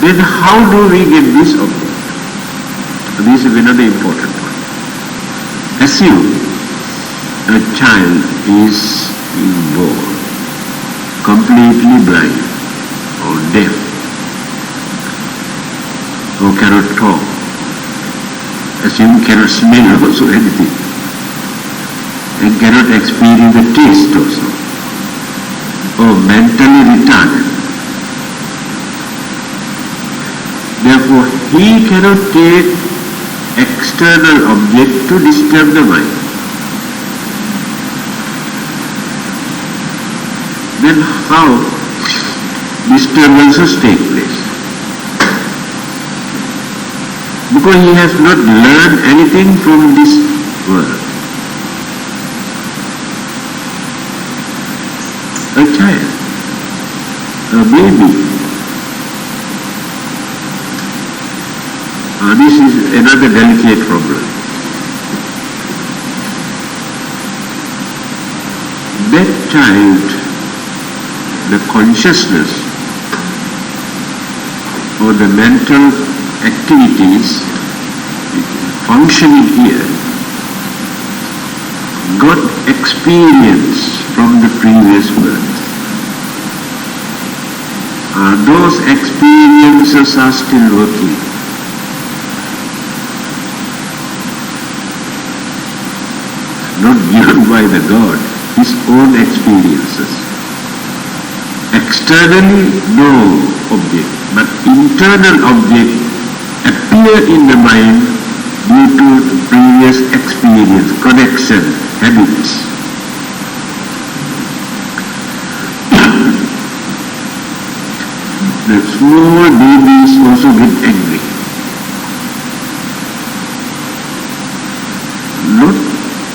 Then how do we get this object? This is another important one. Assume a child is born completely blind or deaf or cannot talk. Assume cannot smell also anything and cannot experience the taste also, or mentally retarded. Therefore, he cannot take external object to disturb the mind. Then how disturbances take place? Because he has not learned anything from this world. A child, a baby. This is another delicate problem. That child, the consciousness or the mental activities functioning here got experience from the previous birth. Those experiences are still working. Not given by the God, his own experiences. Externally, no object, but internal object appear in the mind due to previous experience, connection, habits. The small babies also get angry. Not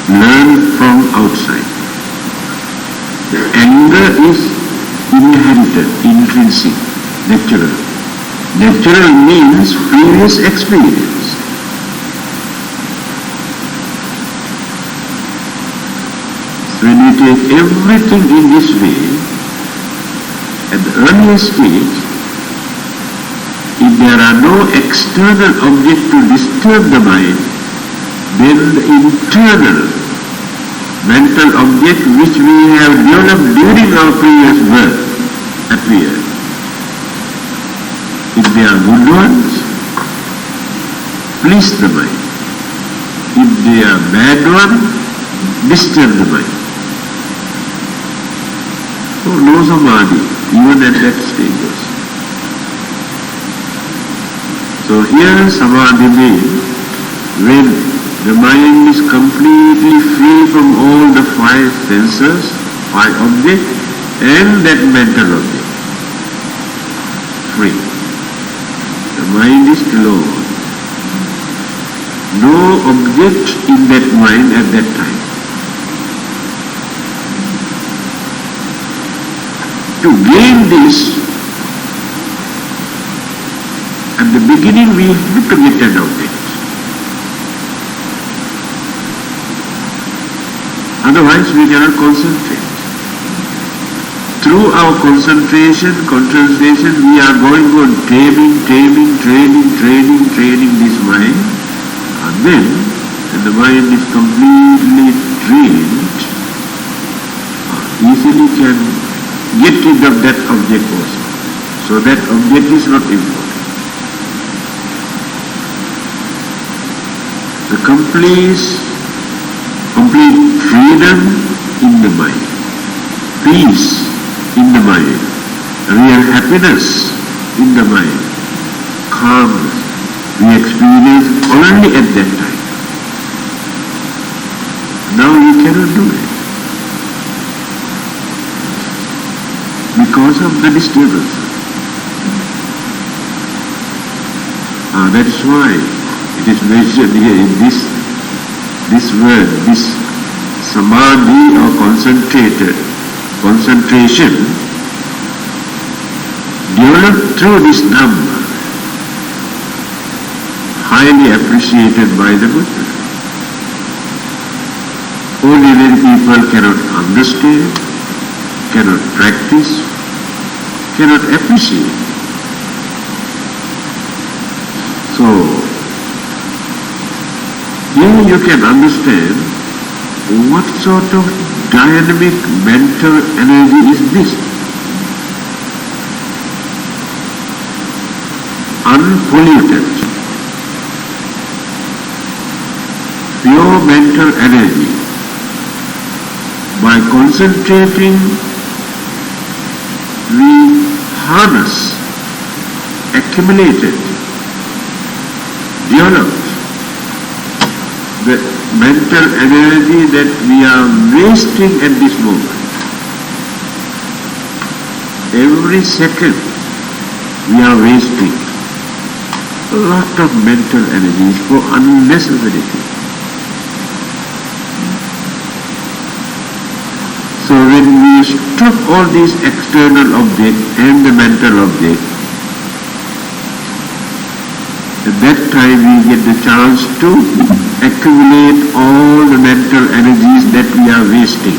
learn from outside. The anger is inherited, intrinsic, natural. Natural means previous experience. So when we take everything in this way, at the earliest stage, if there are no external object to disturb the mind, then the internal mental object which we have developed during our previous birth appear. If they are good ones, please the mind. If they are bad ones, disturb the mind. So no samadhi, even at that stage also. So here samadhi means when the mind is completely free from all the five senses, five objects, and that mental object. Free. The mind is alone. No object in that mind at that time. To gain this, at the beginning we have to get an object. Otherwise we cannot concentrate. Through our concentration, we are going on training this mind. And then, when the mind is completely trained, easily can get rid of that object also. So that object is not important. The complete freedom in the mind, peace in the mind, real happiness in the mind, calmness, we experience only at that time. Now we cannot do it because of the disturbance. That is why it is mentioned here in this word, this samadhi or concentration developed through this Dhamma, highly appreciated by the Buddha. Ordinary people cannot understand, cannot practice, cannot appreciate. So, here you can understand what sort of dynamic mental energy is this. Unpolluted, pure mental energy. By concentrating, we harness accumulated, developed the mental energy that we are wasting at this moment. Every second we are wasting a lot of mental energy for unnecessary things. So when we stop all these external objects and the mental objects, at that time we get the chance to accumulate all the mental energies that we are wasting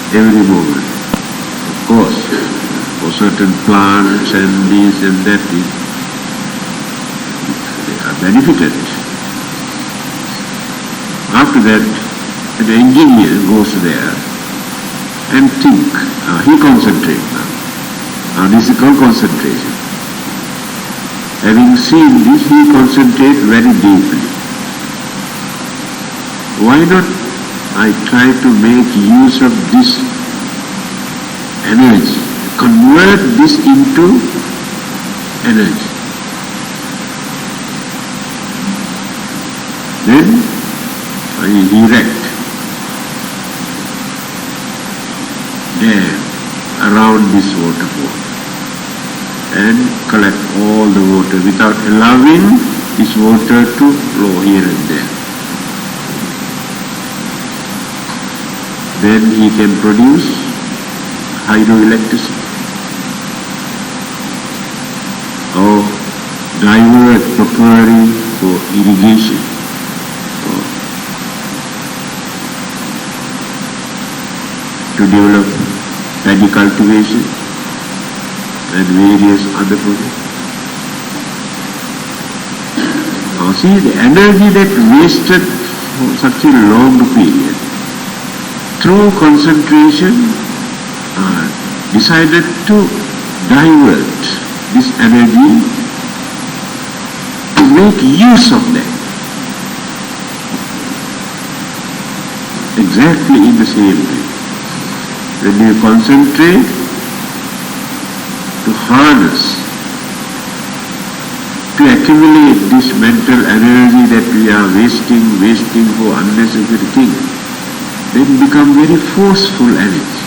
every moment. Of course, for certain plants and this and that, they are benefited. After that, the engineer goes there and think, he concentrates now. This is called concentration. Having seen this, he concentrates very deeply. Why not I try to make use of this energy, convert this into energy. Then I erect dam around this waterfall and collect all the water without allowing this water to flow here and there. Then he can produce hydroelectricity or divert properly for irrigation or to develop paddy cultivation and various other projects. Now see, the energy that wasted for such a long period, through concentration, decided to divert this energy to make use of that. Exactly in the same way. When you concentrate, to harness, to accumulate this mental energy that we are wasting for unnecessary things, then become very forceful energy.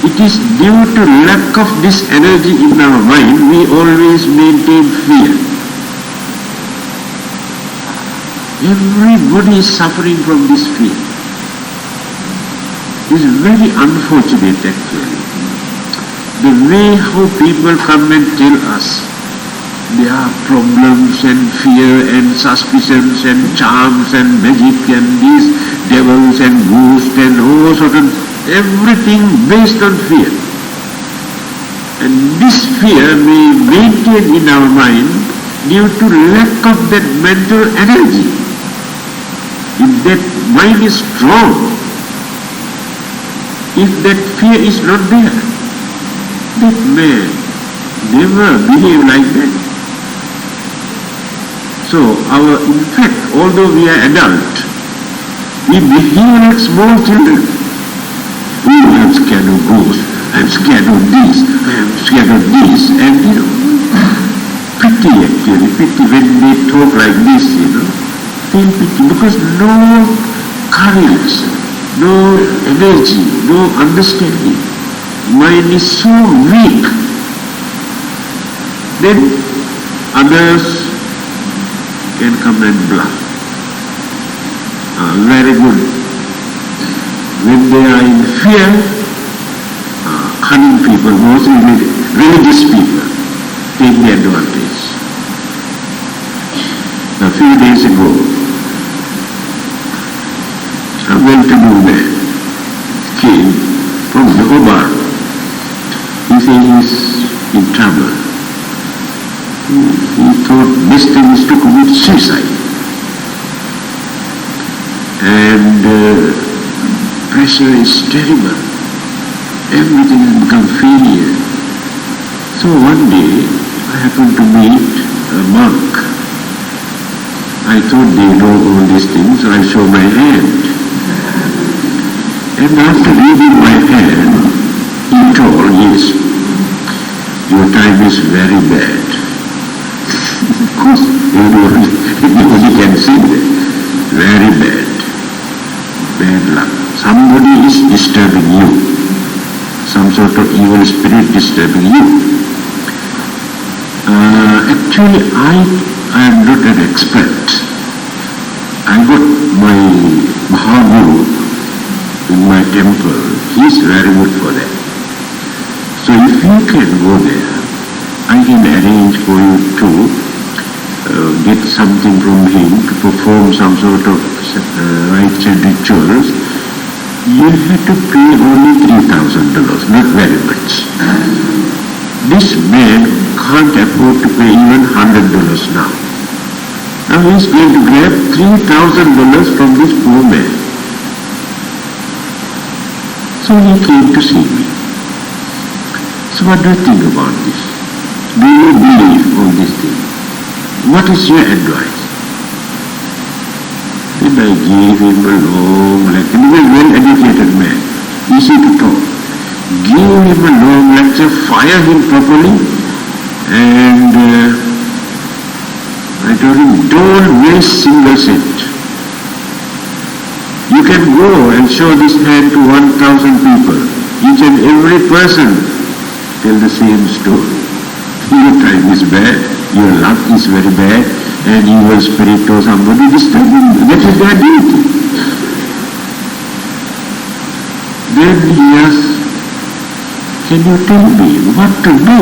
It is due to lack of this energy in our mind, we always maintain fear. Everybody is suffering from this fear. It is very unfortunate actually. The way how people come and tell us their problems and fear and suspicions and charms and magic and these devils and ghosts and all sort of everything based on fear. And this fear we maintain in our mind due to lack of that mental energy. If that mind is strong, if that fear is not there, that man never behave like that. So in fact, although we are adult, we behave like small children. Oh, I am scared of ghosts, I am scared of this, I am scared of this, and pity actually, pity when they talk like this, feel pity, because no courage, no energy, no understanding. Mind is so weak. Then others can come and bluff. Very good. When they are in fear, cunning people, mostly religious people, take the advantage. A few days ago, a well-to-do man came from the Hobart. He said he is in trouble. he thought best thing is to commit suicide. And pressure is terrible. Everything has become failure. So one day I happened to meet a monk. I thought they know all these things, so I show my hand. And after reading my hand, he told, yes, your time is very bad. Of course, nobody can see that. Very bad. Bad luck. Somebody is disturbing you. Some sort of evil spirit disturbing you. Actually, I am not an expert. I got my Mahaguru in my temple. He is very good for that. So if you can go there, I can arrange for you to get something from him to perform some sort of rites and rituals. You have to pay only $3,000, not very much. This man can't afford to pay even $100 now. Now he is going to grab $3,000 from this poor man. So he came to see me. So what do you think about this? Do you believe on this thing? What is your advice? Then I gave him a long lecture. He was a well-educated man, easy to talk. Give him a long lecture, fire him properly, and I told him, don't waste single cent. You can go and show this hand to 1,000 people. Each and every person tell the same story. Your time is bad, your luck is very bad, and evil spirit or somebody disturbing you. That is their duty. Then he asked, can you tell me what to do?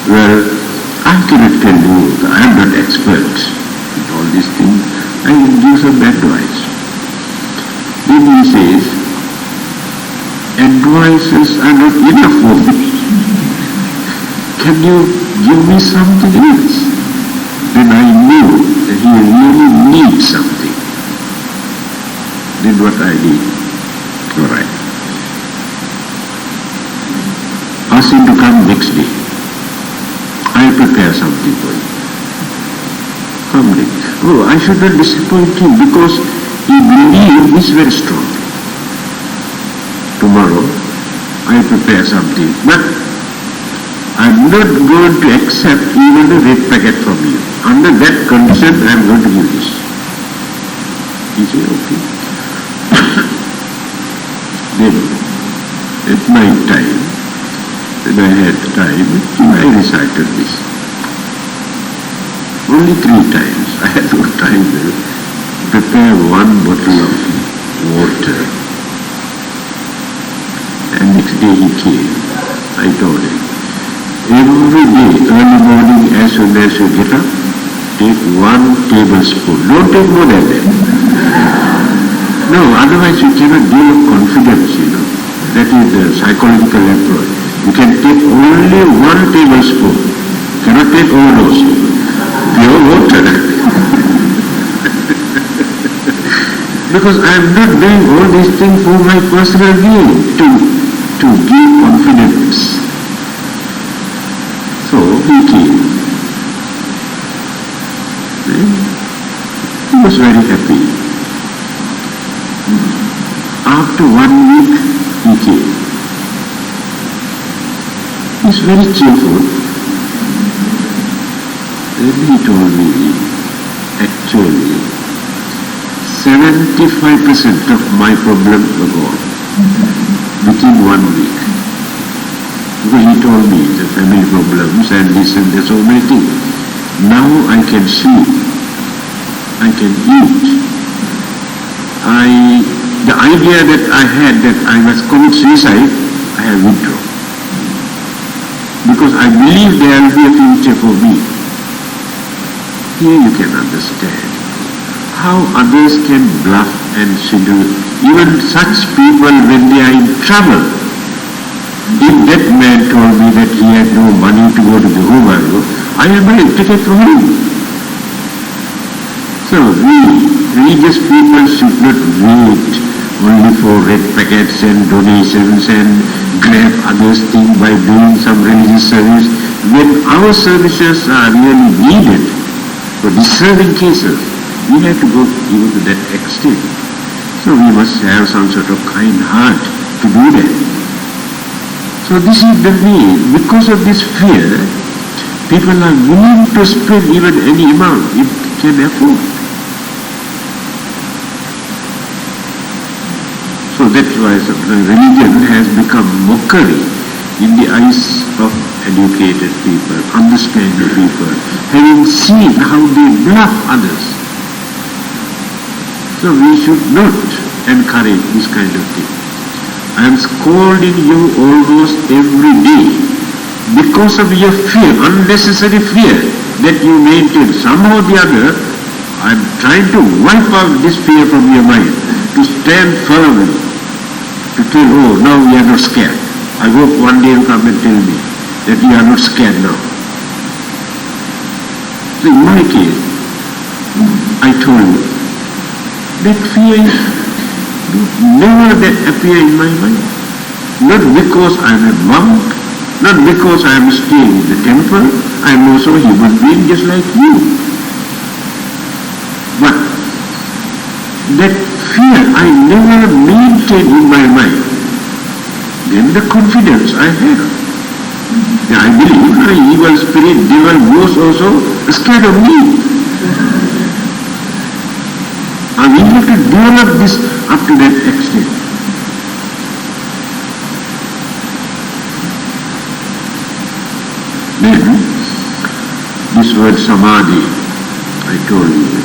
Well, I cannot tell you. I am not expert in all these things. I will give some advice. Then he says, advices are not enough for me. Can you give me something else? Then I knew that he really needs something. Then what I did? All right. Ask him to come next day. I'll prepare something for you. Come next. Oh, I should not disappoint him because he believes is very strong. Tomorrow, I'll prepare something. But I'm not going to accept even a red packet from you. Under that condition, I'm going to give this. He said, okay. Then, at night time, when I had time, I recited this. Only 3 times. I had no time to prepare 1 bottle of water. And next day he came. I told him, every day, early morning, as soon as you get up, take 1 tablespoon. Don't take more than that. No, otherwise you cannot give confidence, That is the psychological approach. You can take only 1 tablespoon. Cannot take overdose. Pure water. Because I am not doing all these things for my personal gain, to give confidence. So he came. He was very happy. After 1 week, he came. He's very cheerful. Then he told me, actually, 75% of my problems were gone within 1 week. Because he told me the family problems and this and that, so many things. Now I can sleep. I can eat. The idea that I had that I must commit suicide, I have withdrawn. Because I believe there will be a future for me. Here you can understand how others can bluff and seduce. Even such people, when they are in trouble, If that man told me that he had no money to go to the Humaru, I will buy a ticket for him. So we religious people should not wait only for red packets and donations and grab others' things by doing some religious service. When our services are really needed for deserving cases, we have to go even to that extent. So we must have some sort of kind heart to do that. So this is the way. Because of this fear, people are willing to spend even any amount it can afford. So that's why religion has become mockery in the eyes of educated people, understanding people, having seen how they bluff others. So we should not encourage this kind of thing. I am scolding you almost every day because of your fear, unnecessary fear that you maintain. Somehow or the other, I am trying to wipe out this fear from your mind, to stand firmly, to tell, oh, now we are not scared. I hope one day you come and tell me that you are not scared now. So in my case, I told you, that fear is never that appear in my mind. Not because I am a monk, not because I am staying in the temple, I am also a human being just like you. But that fear I never maintain in my mind. Then the confidence I have. I believe the evil spirit, devil, was also scared of me. And we have to develop this up to that extent. Then, this word samadhi, I told you.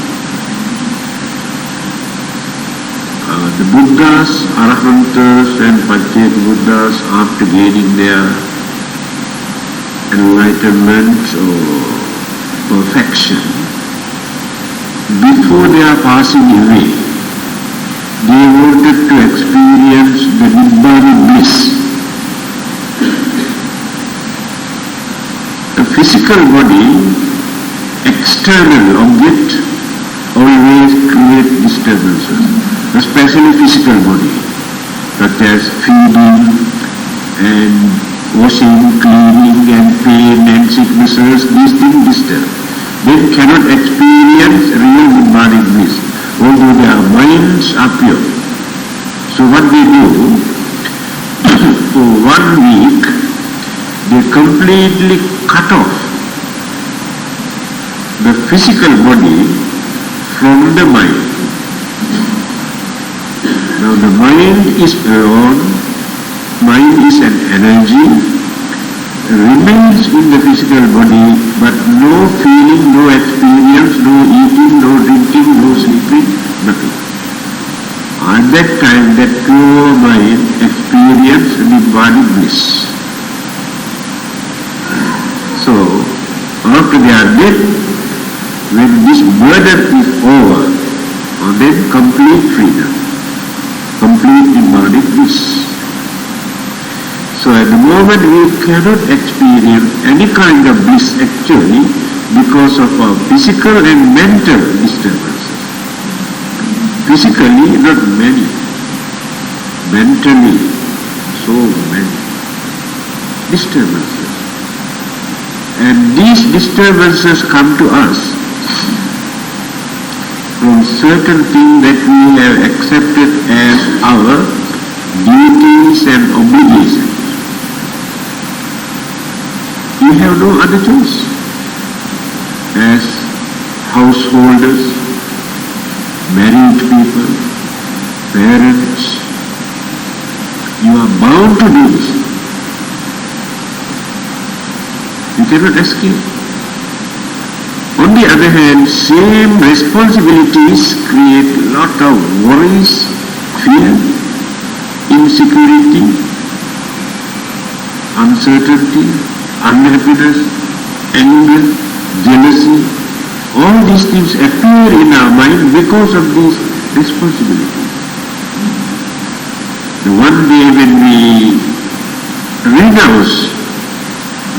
The Buddhas, Arahantas and Pacceka Buddhas, after gaining their enlightenment or perfection, before they are passing away, they wanted to experience the Nibbana bliss. A physical body, external object, always create disturbances, especially physical body, such as feeding and washing, cleaning and pain and sicknesses. These things disturb. They cannot experience real Nibbana bliss, although their minds are pure. So what they do, for 1 week, they completely cut off the physical body from the mind. Now the mind is alone, mind is an energy, remains in the physical body, but no feeling, no experience, no eating, no drinking, no sleeping, nothing. At that time, that pure mind experienced Nibbana bliss. So, after they are dead, when this burden is over, then complete freedom, complete Nibbana bliss. So at the moment we cannot experience any kind of bliss actually because of our physical and mental disturbances. Physically, not many. Mentally, so many disturbances. And these disturbances come to us from certain things that we have accepted as our duties and obligations. We have no other choice. As householders, married people, parents, you are bound to do this. You cannot escape. On the other hand, same responsibilities create a lot of worries, fear, insecurity, uncertainty, unhappiness, anger, jealousy. All these things appear in our mind because of these responsibilities. The one day when we renounce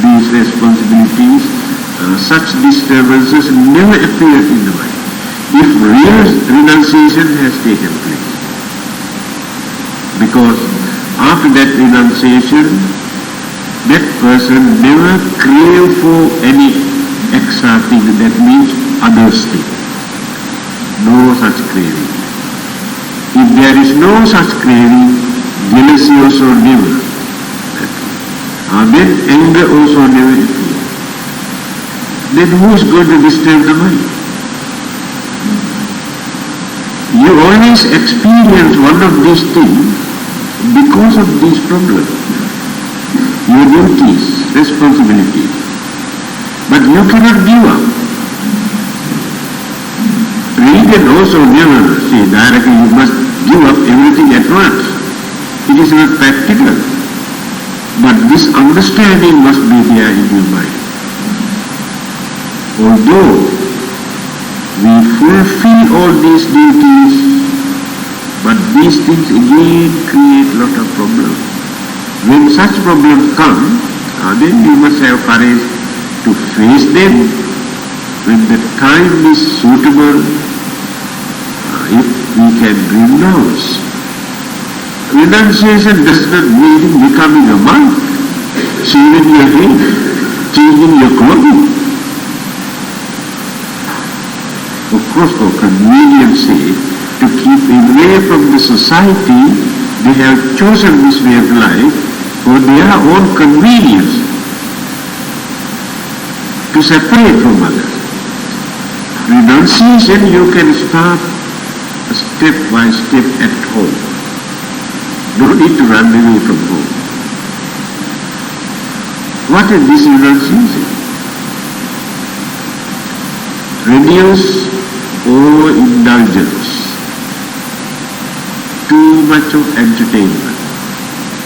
these responsibilities, such disturbances never appear in the mind. If real renunciation has taken place. Because after that renunciation, that person never crave for any extra thing, that means others thing. No such craving. If there is no such craving, jealousy also never. Then anger also never appears. Then who is going to disturb the mind? You always experience one of these things because of these problems. Your duties, responsibilities. But you cannot give up. Religion also never say directly you must give up everything at once. It is not practical. But this understanding must be there in your mind. Although we fulfill all these duties, but these things again create a lot of problems. When such problems come, then you must have courage to face them. When the time is suitable, if we can renounce. Renunciation does not mean becoming a monk, shaving your head, changing your clothing. Of course, for convenience sake, to keep away from the society, they have chosen this way of life for their own convenience, to separate from others. Renunciation you can start step by step at home. No need to run away from home. What is this renunciation? Reduce overindulgence, too much of entertainment,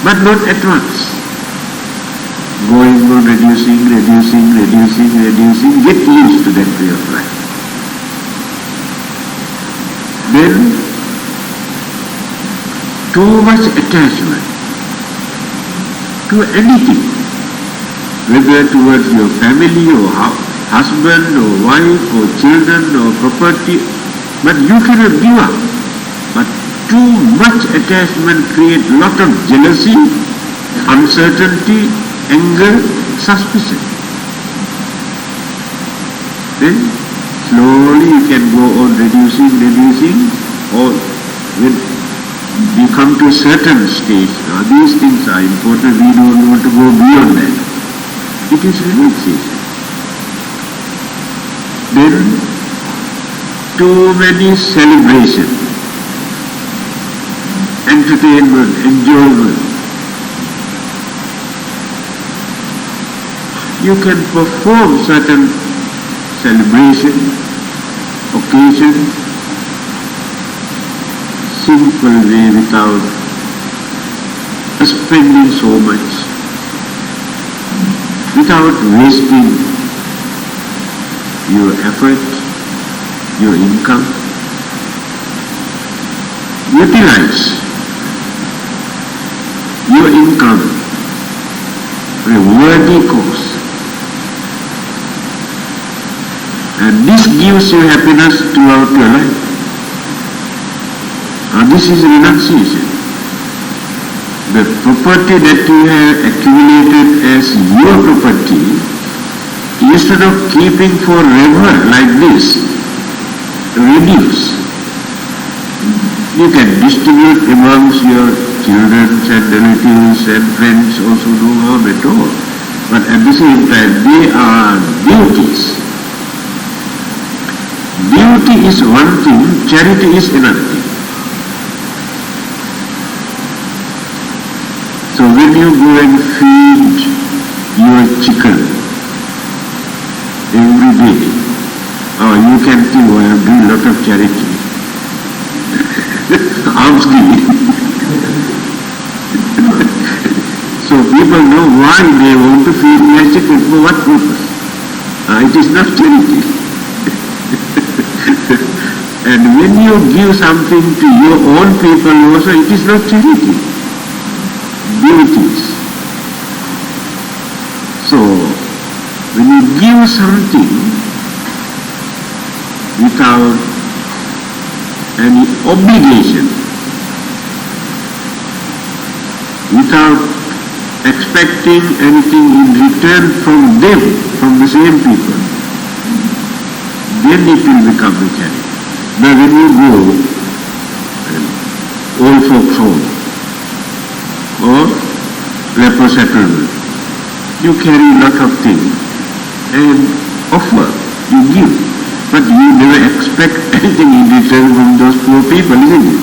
but not at once. Going on reducing, get used to that way of life. Then, too much attachment to anything, whether towards your family or husband or wife or children or property, but you cannot give up. But too much attachment creates a lot of jealousy, uncertainty, anger, suspicion. Then slowly you can go on reducing, or when you come to a certain stage, now these things are important, we don't want to go beyond that. It is renunciation. Then too many celebrations, entertainment, enjoyment. You can perform certain celebration, occasion, simple way without spending so much, without wasting your effort, your income. Utilize your income for a worthy cause. And this gives you happiness throughout your life. And this is renunciation. The property that you have accumulated as your property, instead of keeping forever like this, reduce. You can distribute amongst your children and relatives and friends, also no harm at all. But at the same time, they are duties. Duty is one thing, charity is another thing. So when you go and feed your chicken every day, you can think, I am doing a lot of charity. Alms giving. So people know why they want to feed their chicken, for what purpose? It is not charity. And when you give something to your own people also, it is not charity. Duties. So, when you give something without any obligation, without expecting anything in return from them, from the same people, then it will become a charity. Now when you go old folks home or leper settlement, you carry a lot of things and offer, you give, but you never expect anything in return from those poor people, isn't it?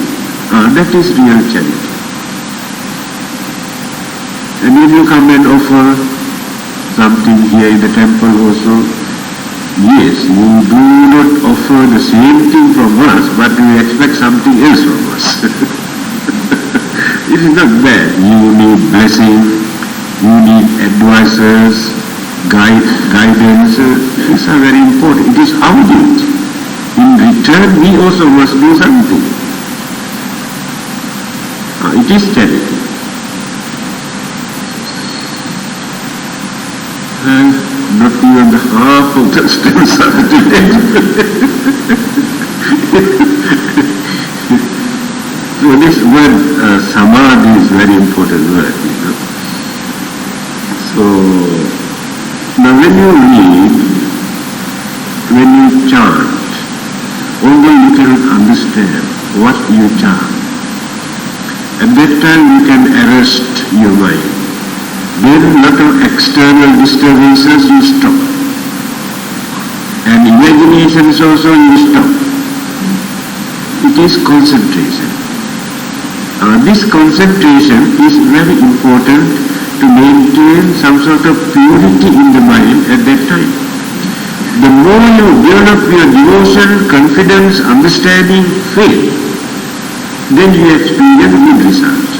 That is real charity. And when you come and offer something here in the temple also, yes, you do not offer the same thing from us, but you expect something else from us. It is not bad. You need blessing, you need advisors, guidance. These are very important. It is our duty. In return, we also must do something. It is charity. Not even the half of the steps are today. So this word samadhi is very important word, So now when you read, when you chant, although you cannot understand what you chant, at that time you can arrest your mind. Then a lot of external disturbances you stop. And imaginations also you stop. It is concentration. This concentration is very important to maintain some sort of purity in the mind at that time. The more you develop your devotion, confidence, understanding, faith, then you experience good results.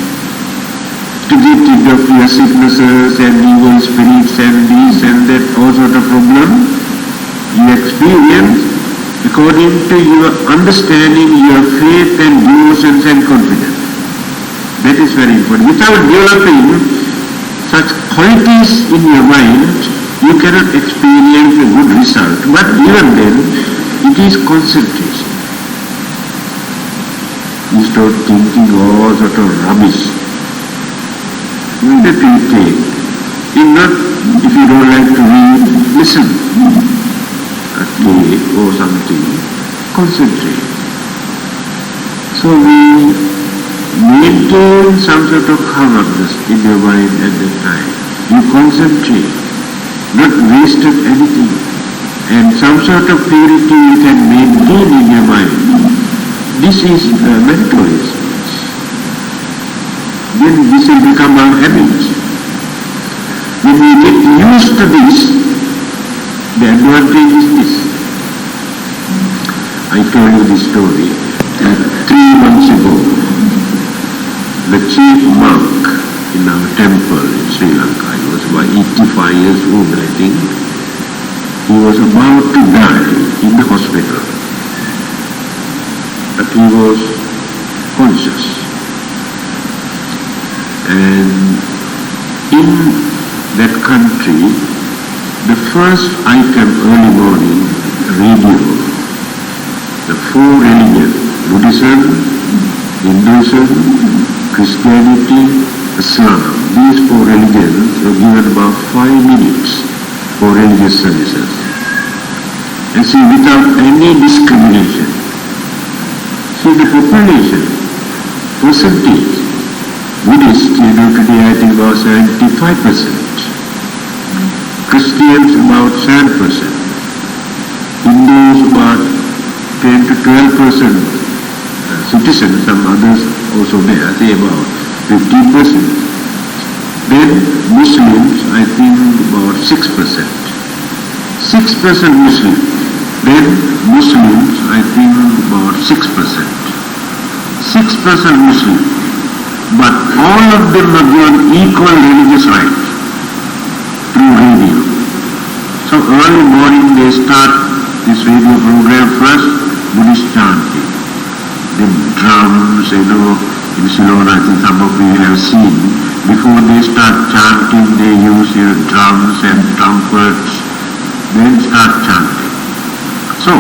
To get rid of your sicknesses and evil spirits and this and that, all sort of problem, you experience according to your understanding, your faith and devotions and confidence. That is very important. Without developing such qualities in your mind, you cannot experience a good result. But even then, it is concentration. You start thinking all sort of rubbish. That will take. If you don't like to read, listen. A tape or something. Concentrate. So we maintain some sort of calmness in your mind at that time. You concentrate, not wasted anything. And some sort of purity you can maintain in your mind. This is mental response. Then this will become our habit. When we get used to this, the advantage is this. I told you this story. 3 months ago, the chief monk in our temple in Sri Lanka, he was about 85 years old, I think. He was about to die in the hospital. But he was conscious. And in that country, the first item early morning, radio, the 4 religions, Buddhism, Hinduism, Christianity, Islam, these 4 religions were given about 5 minutes for religious services. And see, without any discrimination. See, the population, percentage, Buddhists, today I think about 75%. Christians about 7%. Hindus about 10 to 12% citizens, some others also there, say about 15%. Then Muslims, I think about 6%. 6% Muslims. Then Muslims, I think about 6%. 6% Muslims. But all of them are given equal religious rights through radio. So early morning they start this radio program first, Buddhist chanting. The drums, in Ceylon, I think some of you have seen, Before they start chanting, they use drums and trumpets, then start chanting. So,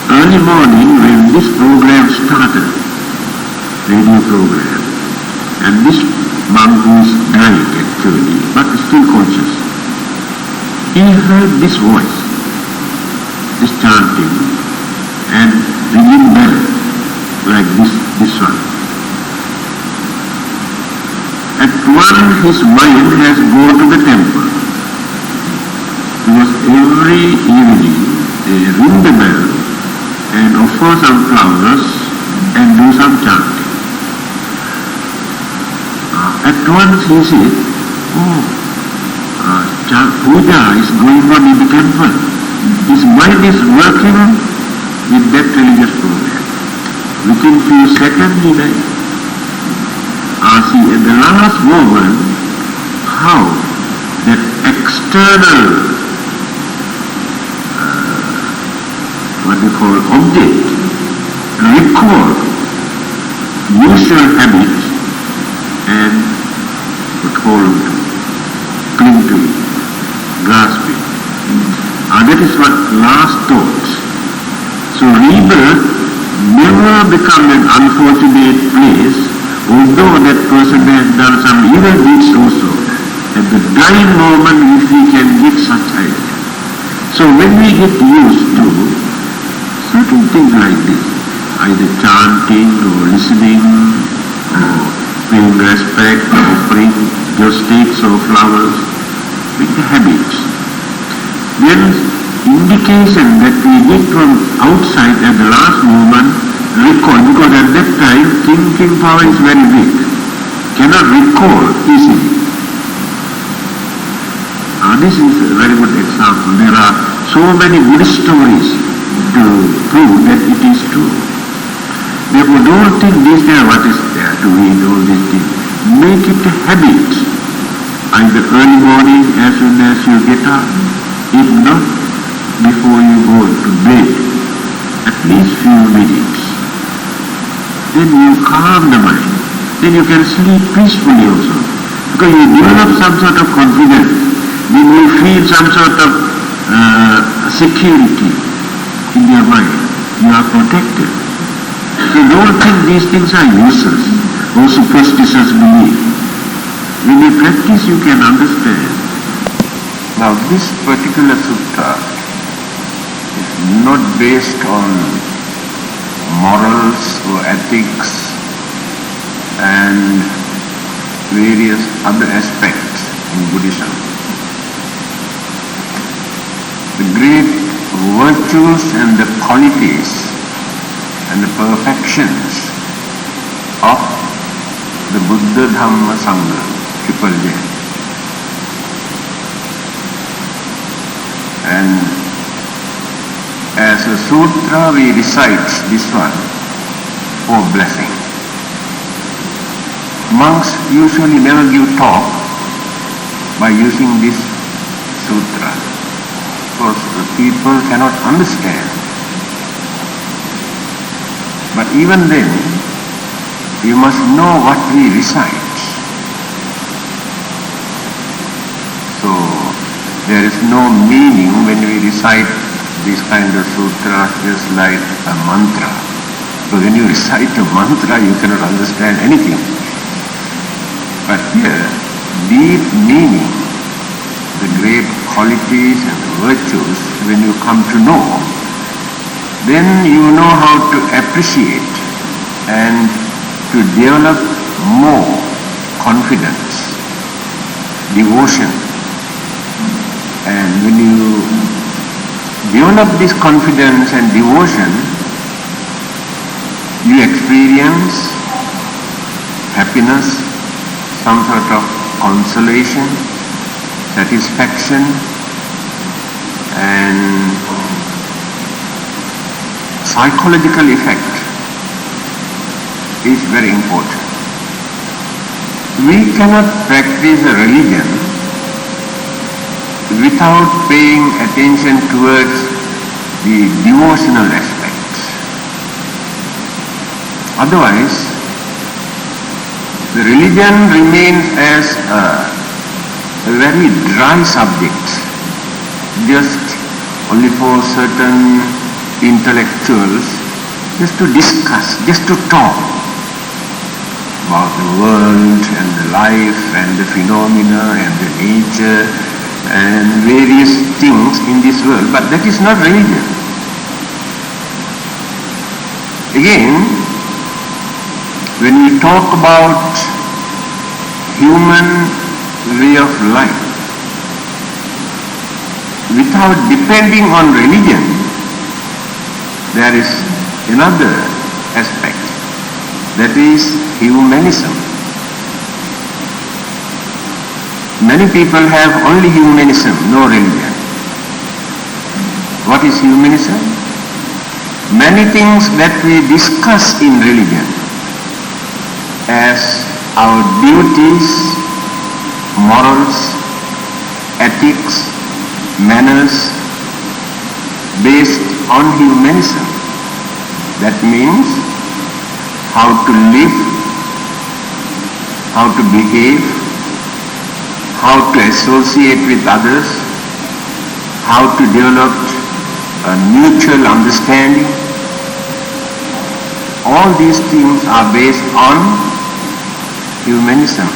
early morning when this program started, radio program, and this monk who is dying actually, but still conscious, he heard this voice, this chanting, and ringing bell, like this one. At once his mind has gone to the temple, because every evening they ring the bell and offer some flowers and do some chanting. At once he said, puja is going on in the temple. His mind is working with that religious program. Within few seconds he died. See, at the last moment, how that external, object, recall usual habits and hold to, cling to it, grasp it. That is what last thoughts. So rebirth never become an unfortunate place, although that person has done some evil deeds also. At the dying moment, if we can get such idea. So when we get used to certain things like this, either chanting or listening or paying respect, offering just sticks or flowers, with the habits, then indication that we get from outside at the last moment recall, because at that time thinking power is very weak, cannot recall easily. This is a very good example. There are so many Buddhist stories to prove that it is true. Therefore, don't think this there, what is there to read all these things. Make it a habit. Either early morning as soon as you get up, if not before you go to bed, at least few minutes. Then you calm the mind. Then you can sleep peacefully also. Because you develop some sort of confidence. Then you feel some sort of security in your mind. You are protected. So don't think these things are useless or superstitious belief. When you practice, you can understand. Now this particular sutta is not based on morals or ethics and various other aspects in Buddhism. The great virtues and the qualities and the perfections of the Buddha Dhamma Sangha, Triple J. And as a sutra we recite this one for blessing. Monks usually never give talk by using this sutra, because the people cannot understand. But even then, we must know what we recite. So, there is no meaning when we recite this kind of sutra just like a mantra. So when you recite a mantra, you cannot understand anything. But here, deep meaning, the great qualities and virtues, when you come to know, then you know how to appreciate and to develop more confidence, devotion. And when you develop this confidence and devotion, you experience happiness, some sort of consolation, satisfaction, and psychological effect is very important. We cannot practice a religion without paying attention towards the devotional aspects. Otherwise, The religion remains as a very dry subject, just only for certain intellectuals, just to discuss, just to talk about the world and the life and the phenomena and the nature and various things in this world, but that is not religion. Again, when we talk about human way of life, without depending on religion, there is another aspect, that is humanism. Many people have only humanism, no religion. What is humanism? Many things that we discuss in religion as our duties, morals, ethics, manners, based on humanism. That means how to live, how to behave, how to associate with others, how to develop a mutual understanding. All these things are based on humanism.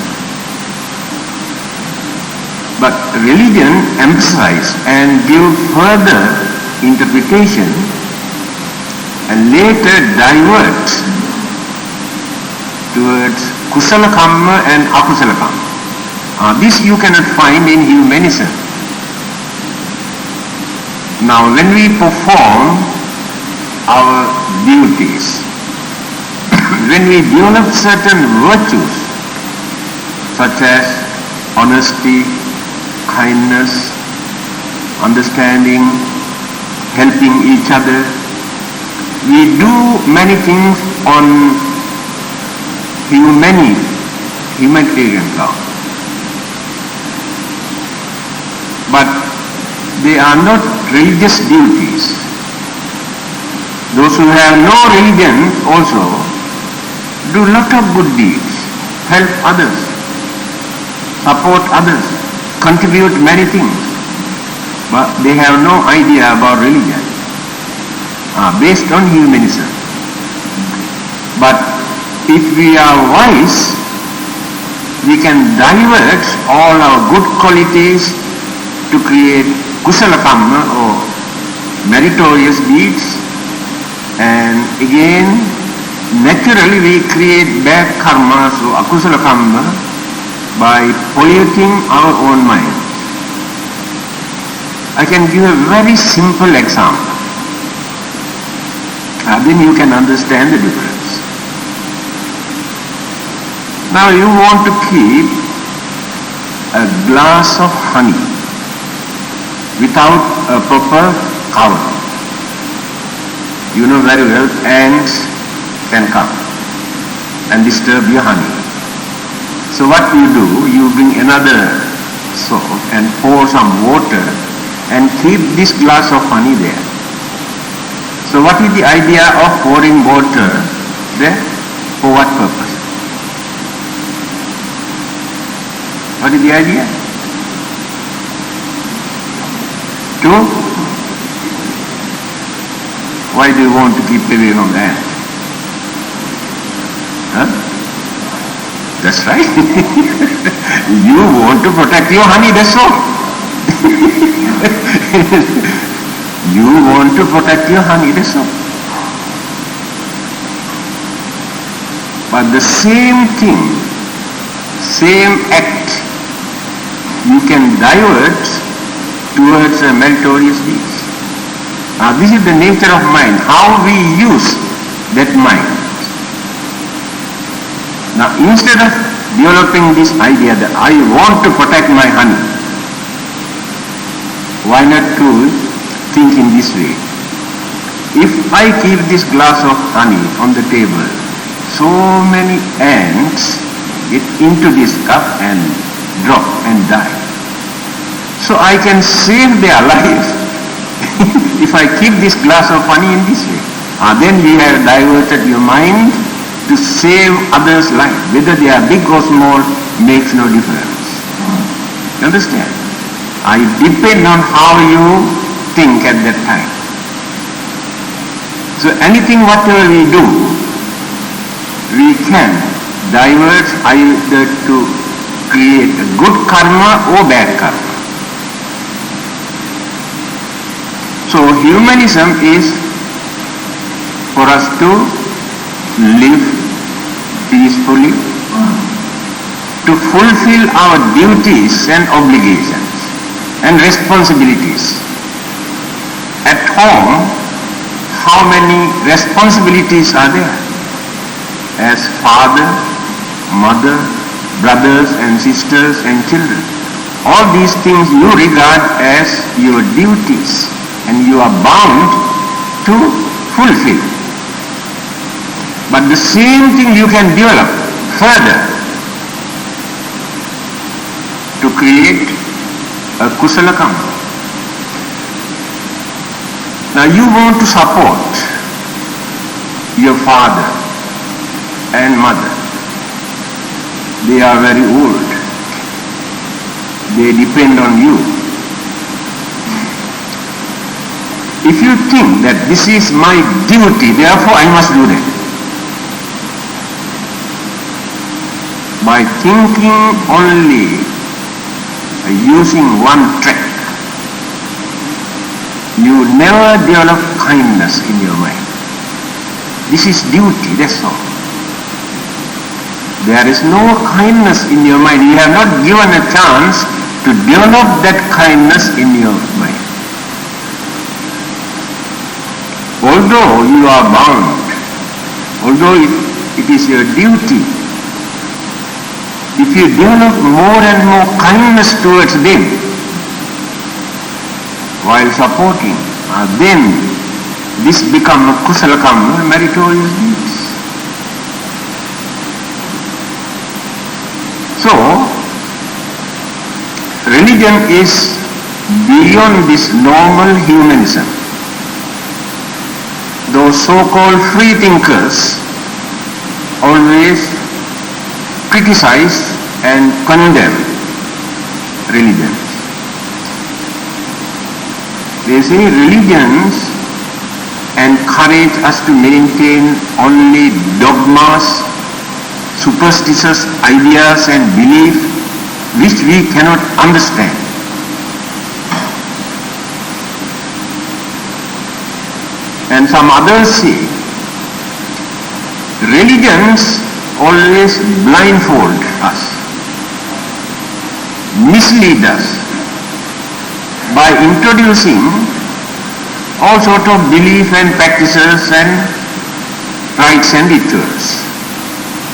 But religion emphasizes and gives further interpretation and later diverts towards kusala kamma and akusala kamma. This you cannot find in humanism. Now when we perform our duties, when we develop certain virtues such as honesty, kindness, understanding, helping each other, we do many things on humanitarian ground. But they are not religious duties. Those who have no religion also do lot of good deeds, help others, support others, contribute many things, but they have no idea about religion, based on humanism. But if we are wise, we can divert all our good qualities to create kusala kamma or meritorious deeds, and again naturally we create bad karmas or akusala kamma by polluting our own minds. I can give a very simple example. Then you can understand the difference. Now you want to keep a glass of honey without a proper cover. You know very well ants can come and disturb your honey. So what you do, you bring another soap and pour some water and keep this glass of honey there. So what is the idea of pouring water there? For what purpose? What is the idea? Why do you want to keep away from that? Huh? That's right. You want to protect your honey, that's all. You want to protect your honey, that's all. But the same thing, same act, you can divert towards a meritorious deeds. This is the nature of mind, how we use that mind. Now instead of developing this idea that I want to protect my honey, why not to think in this way? If I keep this glass of honey on the table, so many ants get into this cup and drop and die. So I can save their life if I keep this glass of honey in this way. Then we have diverted your mind to save others' life. Whether they are big or small makes no difference. You understand? I depend on how you think at that time. So anything whatever we do, we can divert either to create a good karma or bad karma. So humanism is for us to live peacefully, to fulfill our duties and obligations and responsibilities. At home, how many responsibilities are there? As father, mother, brothers and sisters and children. All these things you regard as your duties and you are bound to fulfill. But the same thing you can develop further to create a kusala karma. Now you want to support your father and mother. They are very old. They depend on you. If you think that this is my duty, therefore I must do that. By thinking only, using one track, you never develop kindness in your mind. This is duty, that's all. There is no kindness in your mind. You have not given a chance to develop that kindness in your mind. Although you are bound, although it is your duty, if you develop more and more kindness towards them while supporting, then this becomes a kusala karma, meritorious deeds. So, religion is beyond this normal humanism. Those so-called free thinkers always criticize and condemn religions. They say religions encourage us to maintain only dogmas, superstitious ideas and belief which we cannot understand. And some others say religions always blindfold us, mislead us by introducing all sorts of belief and practices and rites and rituals.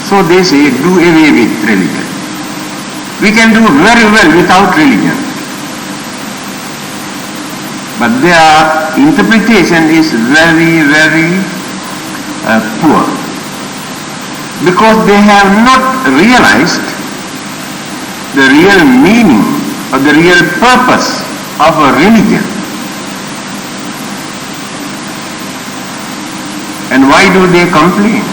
So they say, do away with religion. We can do very well without religion. But their interpretation is very, very poor. Because they have not realized the real meaning or the real purpose of a religion. And why do they complain?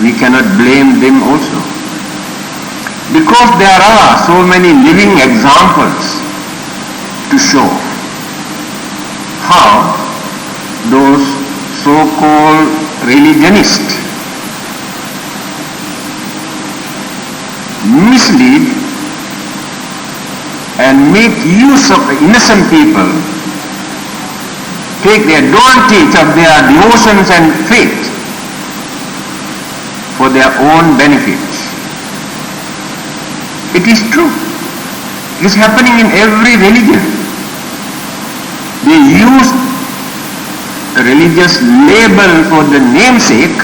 We cannot blame them also. Because there are so many living examples to show how those so-called religionists mislead and make use of innocent people, take the advantage of their devotions and faith for their own benefits. It is true. It is happening in every religion. They use the religious label for the namesake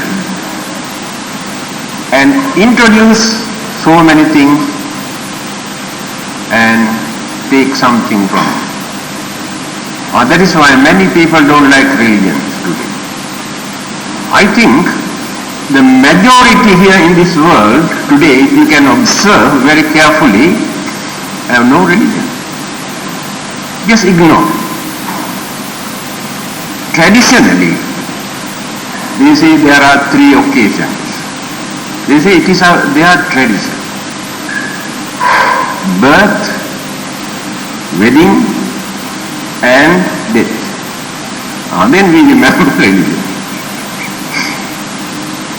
and introduce so many things and take something from it. That is why many people don't like religions today. I think the majority here in this world today, if you can observe very carefully, have no religion. Just ignore. Traditionally, They say there are 3 occasions. They say it is their tradition. Birth, wedding, and death. Then we remember religion.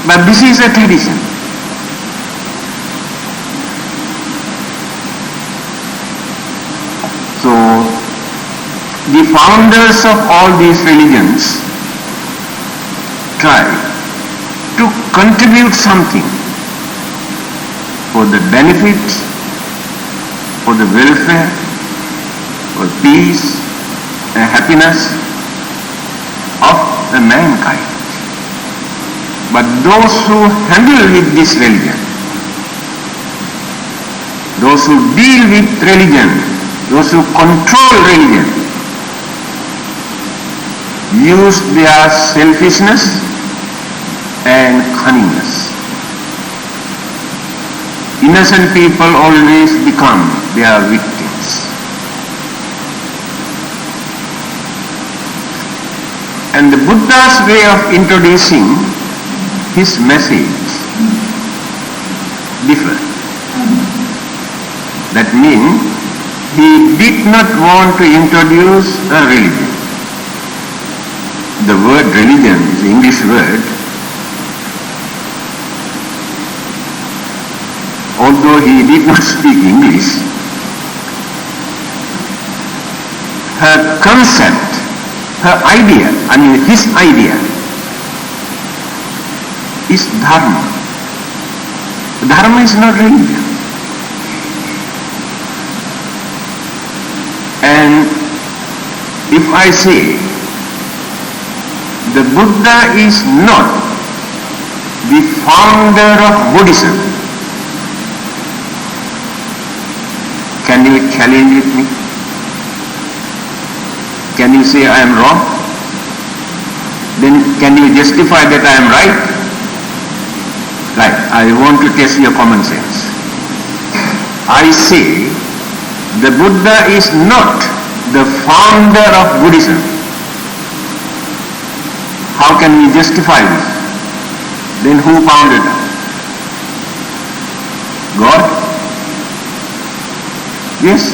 But this is a tradition. So, the founders of all these religions try to contribute something for the benefit, for the welfare, for peace and happiness of the mankind. But those who handle with this religion, those who deal with religion, those who control religion, use their selfishness and cunningness. Innocent people always become their victims. And the Buddha's way of introducing his message differed. That means he did not want to introduce a religion. The word religion is an English word. Although he did not speak English, her concept, her idea, his idea is Dharma. Dharma is not religion. And if I say the Buddha is not the founder of Buddhism, can you challenge with me? Can you say I am wrong? Then can you justify that I am right? Right, I want to test your common sense. I say the Buddha is not the founder of Buddhism. How can we justify this? Then who founded it? God? Yes?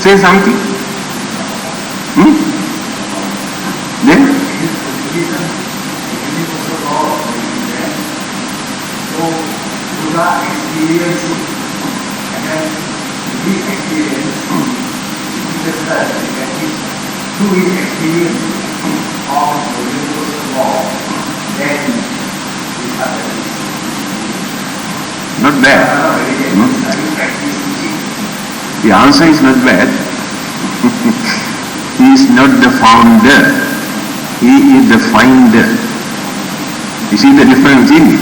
Say something. Then? So Buddha experienced it, and then his experience teaches us that through his experience of the universal law, then we started this. Not bad. The answer is not bad. He is not the founder. He is the finder. You see the difference in it?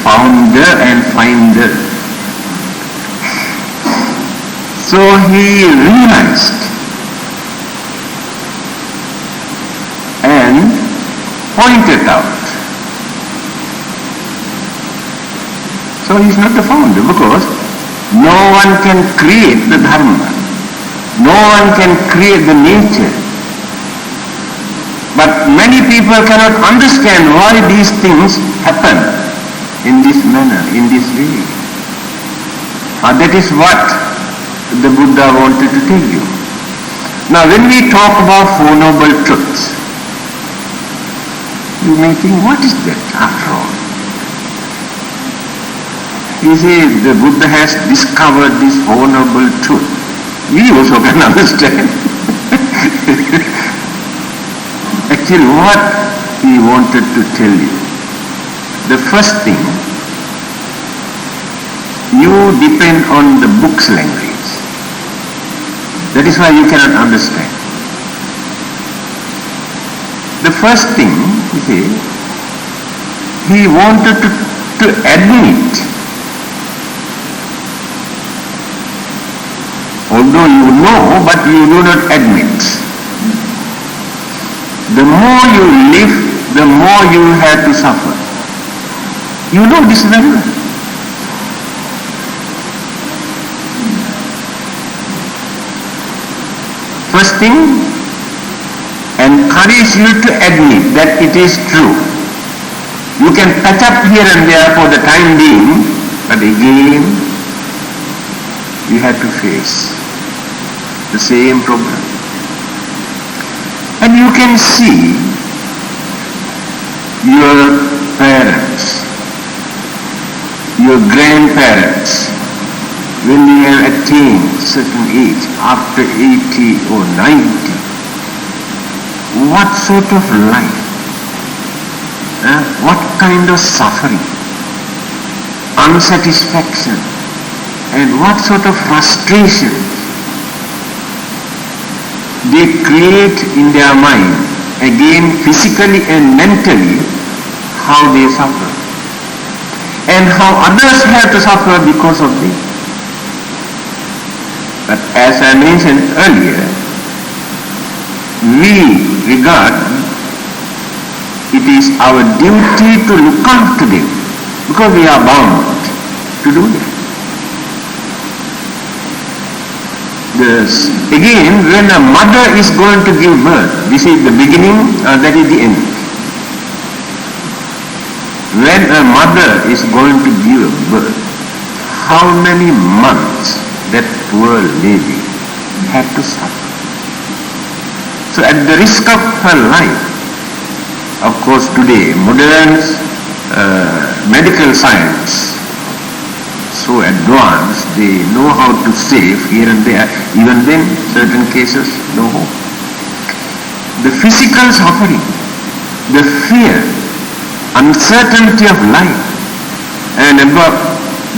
Founder and finder. So he realized and pointed out. So he is not the founder because no one can create the Dharma. No one can create the nature. But many people cannot understand why these things happen in this manner, in this way. That is what the Buddha wanted to tell you. Now when we talk about Four Noble Truths, you may think, what is that after all? You see, the Buddha has discovered this Four Noble Truth. We also can understand. Actually, what he wanted to tell you, the first thing, you depend on the book's language. That is why you cannot understand. The first thing, you see, he wanted to admit, although you know, but you do not admit. The more you live, the more you have to suffer. You know this very well. First thing, encourage you to admit that it is true. You can patch up here and there for the time being, but again you have to face the same problem. And you can see your parents, your grandparents, when they have attained certain age, after 80 or 90, what sort of life, what kind of suffering, unsatisfaction, and what sort of frustration they create in their mind, again physically and mentally, how they suffer. And how others have to suffer because of this. But as I mentioned earlier, we regard it is our duty to look after them because we are bound to do that. Again, when a mother is going to give birth, this is the beginning, that is the end. When a mother is going to give birth, how many months that poor lady had to suffer. So at the risk of her life, of course today modern medical science so advanced, they know how to save here and there, even then certain cases no hope. The physical suffering, the fear, uncertainty of life, and about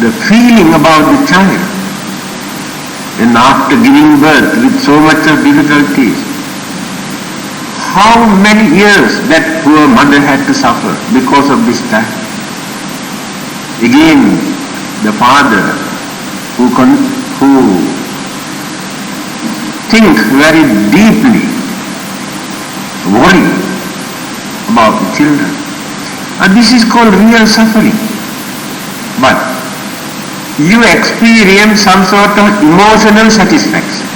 the feeling about the child, and after giving birth with so much of difficulties, how many years that poor mother had to suffer because of this child. Again, the father who think very deeply, worry about the children. And this is called real suffering. But you experience some sort of emotional satisfaction.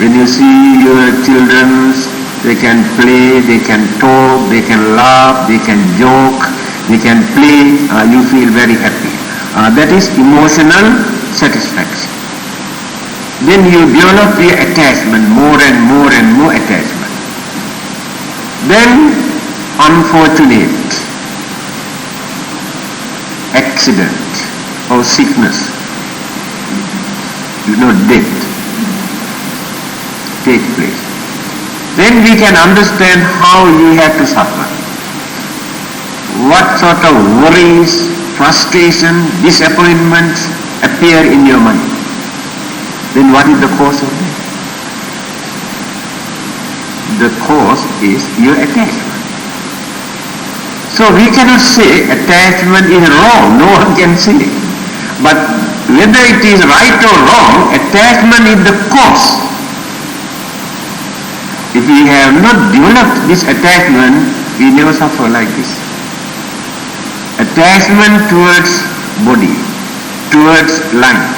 When you see your children, they can play, they can talk, they can laugh, they can joke, they can play, you feel very happy. That is emotional satisfaction. Then you develop your attachment, more and more and more attachment. Then unfortunate accident or sickness, death take place. Then we can understand how you have to suffer. What sort of worries, frustration, disappointments appear in your mind. Then what is the cause of that? The cause is your attachment. So we cannot say attachment is wrong, no one can say. But whether it is right or wrong, attachment is the cause. If we have not developed this attachment, we never suffer like this. Attachment towards body, towards life,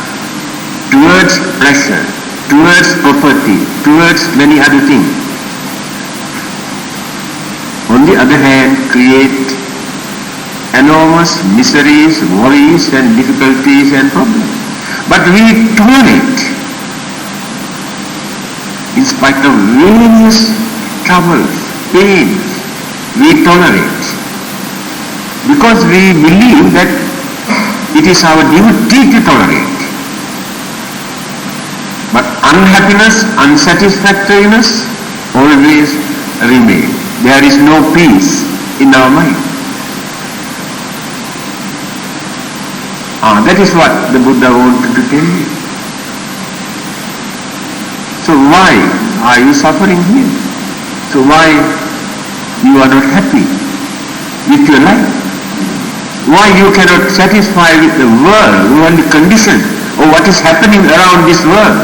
towards pleasure, towards property, towards many other things. On the other hand, create enormous miseries, worries and difficulties and problems. But we tolerate. In spite of various troubles, pains, we tolerate. Because we believe that it is our duty to tolerate. But unhappiness, unsatisfactoriness always remain. There is no peace in our mind. That is what the Buddha wanted to tell you. So why are you suffering here? So why you are not happy with your life? Why you cannot satisfy with the worldly condition or what is happening around this world?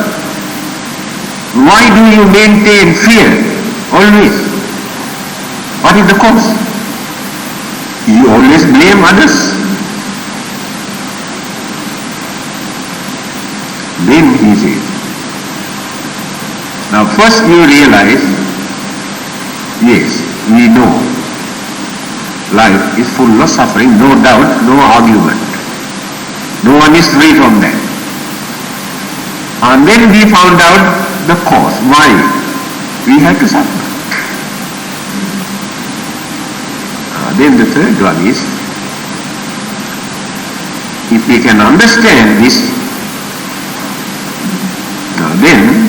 Why do you maintain fear always? What is the cause? You always blame others. Then he says, now first you realize, yes, we know life is full of suffering, no doubt, no argument. No one is free from that. And then we found out the cause, why we have to suffer. Then the third one is, if we can understand this, then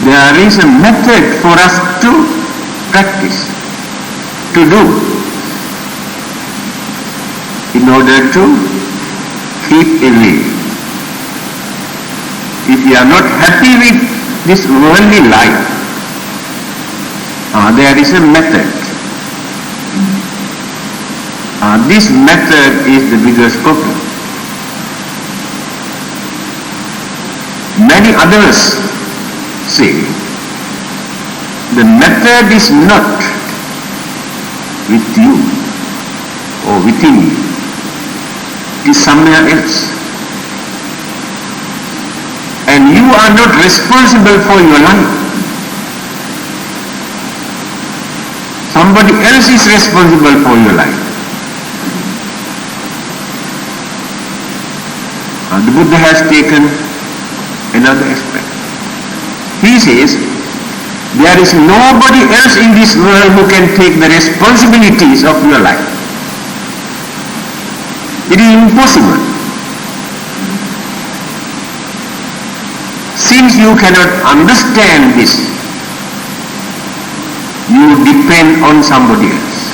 there is a method for us to practice, to do, in order to keep away. If we are not happy with this worldly life, there is a method. This method is the biggest problem. Many others say the method is not with you or within you. It is somewhere else. And you are not responsible for your life. Somebody else is responsible for your life. The Buddha has taken another aspect. He says, there is nobody else in this world who can take the responsibilities of your life. It is impossible. Since you cannot understand this, you depend on somebody else.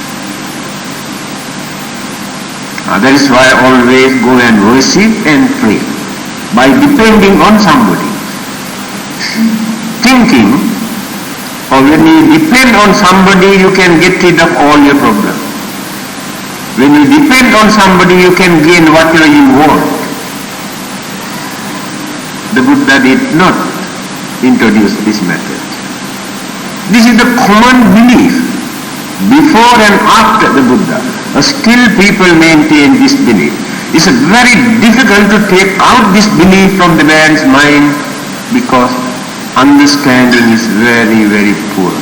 That is why I always go and worship and pray, by depending on somebody. Thinking, or when you depend on somebody, you can get rid of all your problems. When you depend on somebody, you can gain whatever you want. The Buddha did not introduce this method. This is the common belief before and after the Buddha. Still people maintain this belief. It's very difficult to take out this belief from the man's mind because understanding is very, very poor.